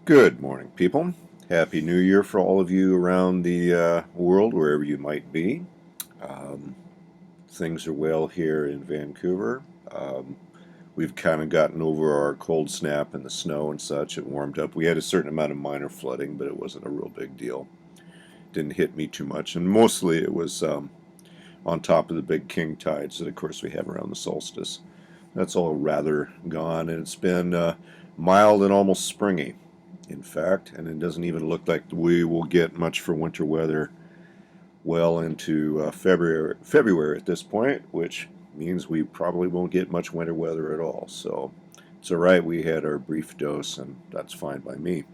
Good morning, people. Happy New Year for all of you around the world, wherever you might be. Um, things are well here in Vancouver. Um, we've kind of gotten over our cold snap and the snow and such. It warmed up. We had a certain amount of minor flooding, but it wasn't a real big deal. Didn't hit me too much, and mostly it was on top of the big king tides that, of course, we have around the solstice. That's all rather gone, and it's been mild and almost springy, in fact, and it doesn't even look like we will get much for winter weather well into February at this point, which means we probably won't get much winter weather at all. So it's all right. We had our brief dose, and that's fine by me.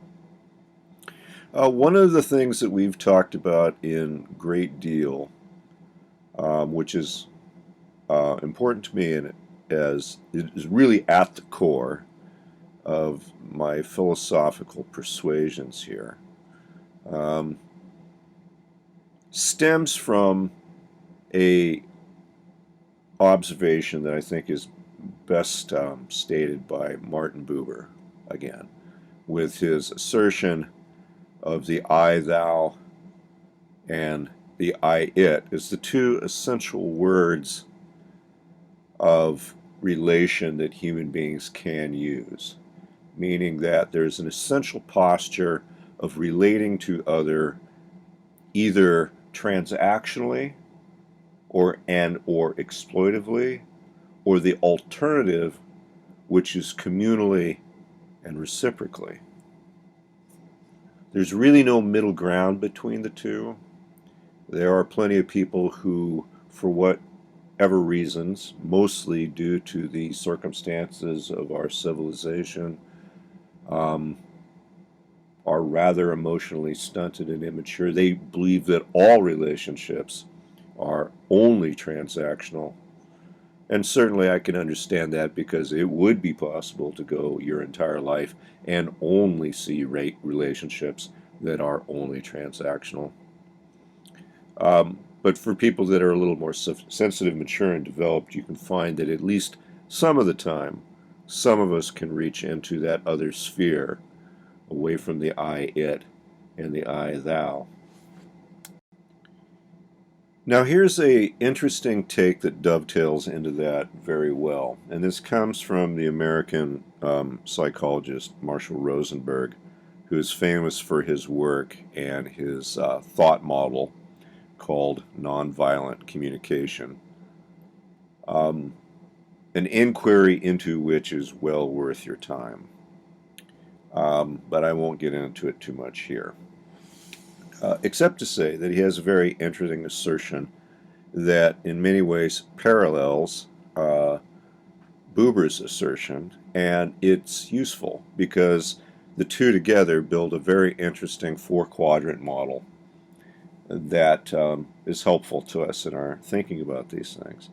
One of the things that we've talked about in great deal, which is important to me, and as it is really at the core of my philosophical persuasions here, um, stems from a observation that I think is best stated by Martin Buber again, with his assertion of the I thou and the I it as the two essential words of relation that human beings can use, meaning that there's an essential posture of relating to other either transactionally or exploitively, or the alternative, which is communally and reciprocally. There's really no middle ground between the two. There are plenty of people who, for whatever reasons, mostly due to the circumstances of our civilization, um, are rather emotionally stunted and immature. They believe that all relationships are only transactional. And certainly I can understand that, because it would be possible to go your entire life and only see relationships that are only transactional. But for people that are a little more sensitive, mature, and developed, you can find that at least some of the time, some of us can reach into that other sphere, away from the I, it, and the I, thou. Now here's a interesting take that dovetails into that very well, and this comes from the American psychologist Marshall Rosenberg, who is famous for his work and his thought model called nonviolent communication, um, an inquiry into which is well worth your time. But I won't get into it too much here, except to say that he has a very interesting assertion that in many ways parallels Buber's assertion, and it's useful because the two together build a very interesting four-quadrant model that is helpful to us in our thinking about these things.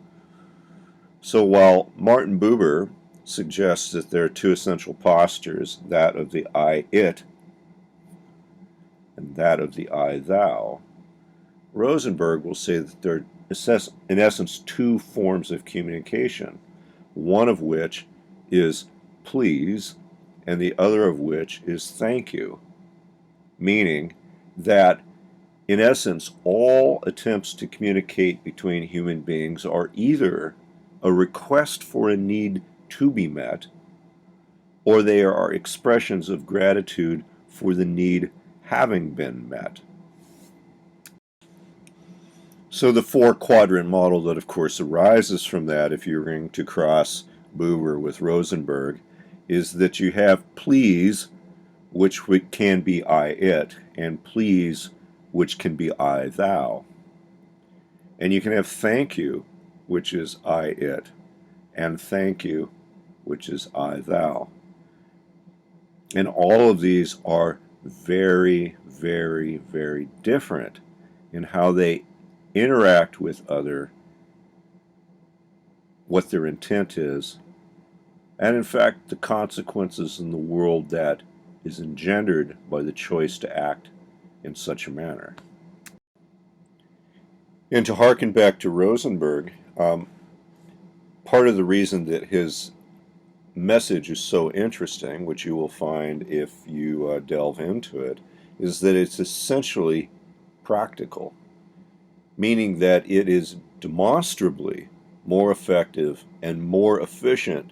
So while Martin Buber suggests that there are two essential postures, that of the I-it and that of the I-thou, Rosenberg will say that there are, in essence, two forms of communication, one of which is please, and the other of which is thank you, meaning that, in essence, all attempts to communicate between human beings are either a request for a need to be met, or they are expressions of gratitude for the need having been met. So the four-quadrant model that, of course, arises from that, if you're going to cross Buber with Rosenberg, is that you have please, which can be I, it, and please, which can be I, thou. And you can have thank you, which is I, it, and thank you, which is I, thou. And all of these are very, very, very different in how they interact with other, what their intent is, and in fact the consequences in the world that is engendered by the choice to act in such a manner. And to harken back to Rosenberg, part of the reason that his message is so interesting, which you will find if you delve into it, is that it's essentially practical, meaning that it is demonstrably more effective and more efficient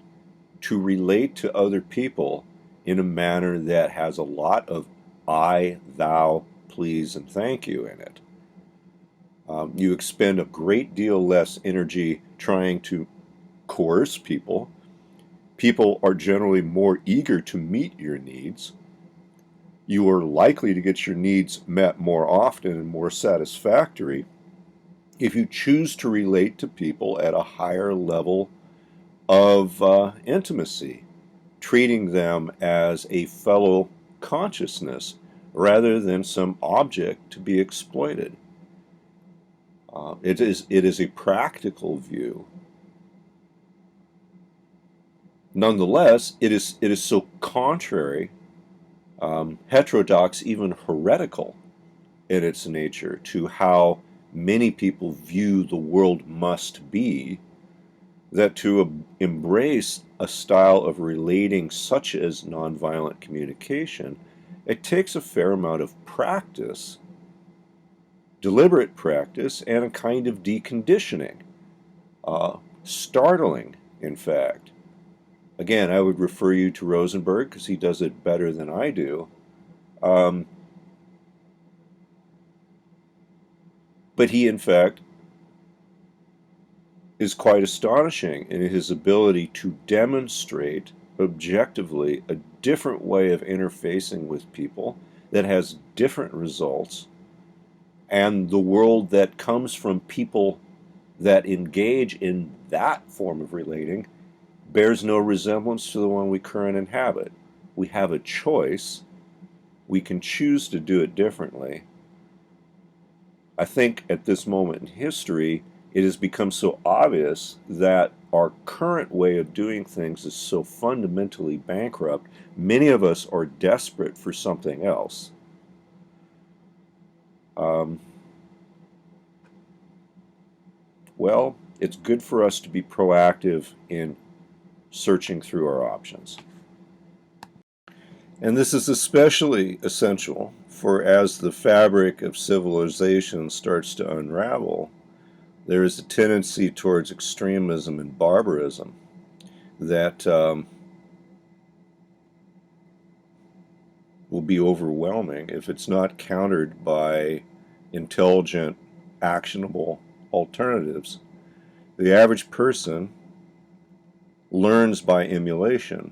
to relate to other people in a manner that has a lot of I, thou, please, and thank you in it. You expend a great deal less energy trying to coerce people. People are generally more eager to meet your needs. You are likely to get your needs met more often and more satisfactory if you choose to relate to people at a higher level of intimacy, treating them as a fellow consciousness rather than some object to be exploited. It is a practical view. Nonetheless, it is so contrary, heterodox, even heretical in its nature to how many people view the world must be, that to embrace a style of relating such as nonviolent communication, it takes a fair amount of practice, deliberate practice, and a kind of deconditioning. Startling, in fact. Again, I would refer you to Rosenberg because he does it better than I do. But he, in fact, is quite astonishing in his ability to demonstrate objectively a different way of interfacing with people that has different results, and the world that comes from people that engage in that form of relating bears no resemblance to the one we currently inhabit. We have a choice. We can choose to do it differently. I think at this moment in history, it has become so obvious that our current way of doing things is so fundamentally bankrupt, many of us are desperate for something else. Well, it's good for us to be proactive in searching through our options. And this is especially essential for as the fabric of civilization starts to unravel, there is a tendency towards extremism and barbarism that will be overwhelming if it's not countered by intelligent, actionable alternatives. The average person learns by emulation,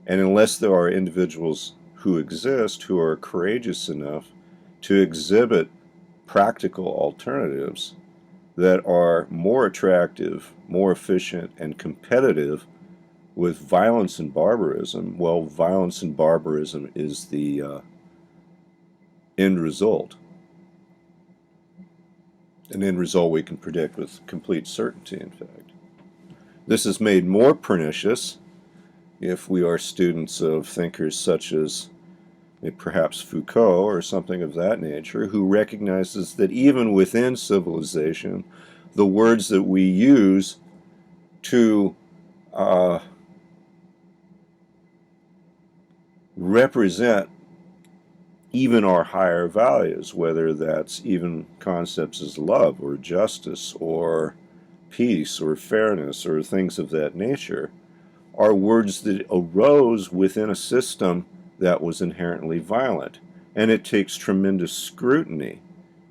and unless there are individuals who exist who are courageous enough to exhibit practical alternatives that are more attractive, more efficient, and competitive with violence and barbarism, well, violence and barbarism is the end result. An end result we can predict with complete certainty, in fact. This is made more pernicious if we are students of thinkers such as perhaps Foucault or something of that nature, who recognizes that even within civilization, the words that we use to represent even our higher values, whether that's even concepts as love or justice or peace or fairness or things of that nature, are words that arose within a system that was inherently violent. And it takes tremendous scrutiny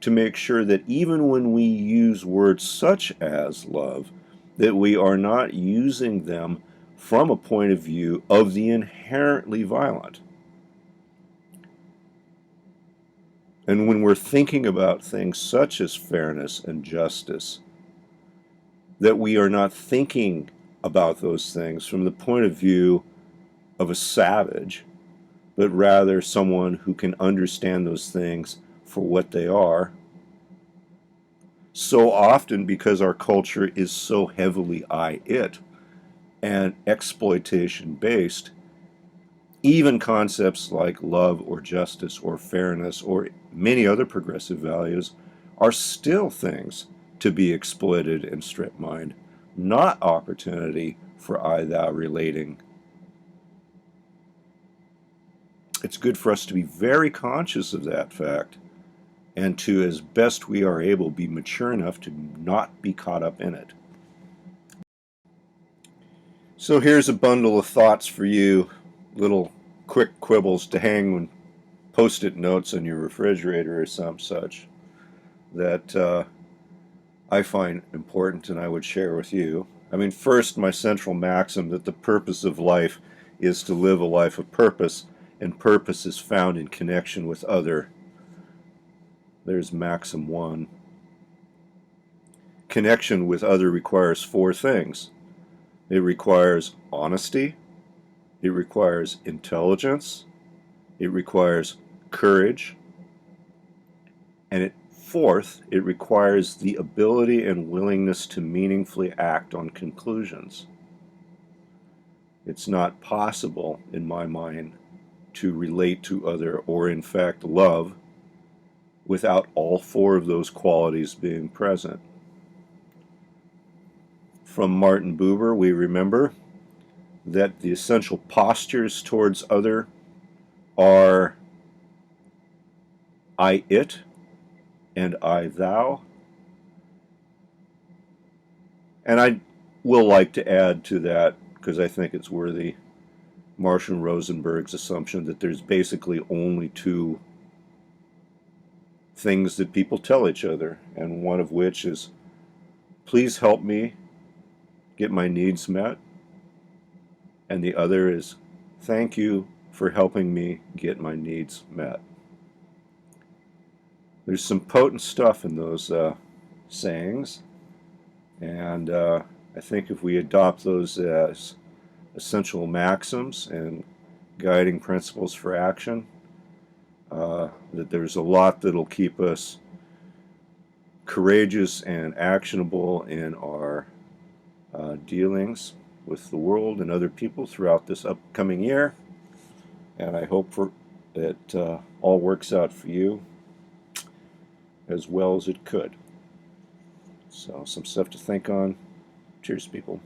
to make sure that even when we use words such as love, that we are not using them from a point of view of the inherently violent. And when we're thinking about things such as fairness and justice, that we are not thinking about those things from the point of view of a savage, but rather someone who can understand those things for what they are. So often, because our culture is so heavily I-it and exploitation-based, even concepts like love or justice or fairness or many other progressive values are still things to be exploited and strip mined not opportunity for I-thou relating. It's good for us to be very conscious of that fact and to, as best we are able, be mature enough to not be caught up in it. So here's a bundle of thoughts for you, little quick quibbles to hang when post-it notes on your refrigerator or some such that I find important and I would share with you. I mean, first, my central maxim that the purpose of life is to live a life of purpose, and purpose is found in connection with other. There's maxim one. Connection with other requires four things. It requires honesty, it requires intelligence, it requires courage, and fourth, it requires the ability and willingness to meaningfully act on conclusions. It's not possible, in my mind, to relate to other, or in fact love, without all four of those qualities being present. From Martin Buber, we remember that the essential postures towards other are I, it, and I, thou. And I will like to add to that, because I think it's worthy, Marshall Rosenberg's assumption that there's basically only two things that people tell each other, and one of which is, please help me get my needs met, and the other is, thank you for helping me get my needs met. There's some potent stuff in those sayings, and I think if we adopt those as essential maxims and guiding principles for action, that there's a lot that'll keep us courageous and actionable in our dealings with the world and other people throughout this upcoming year. And I hope that all works out for you as well as it could. So some stuff to think on. Cheers, people.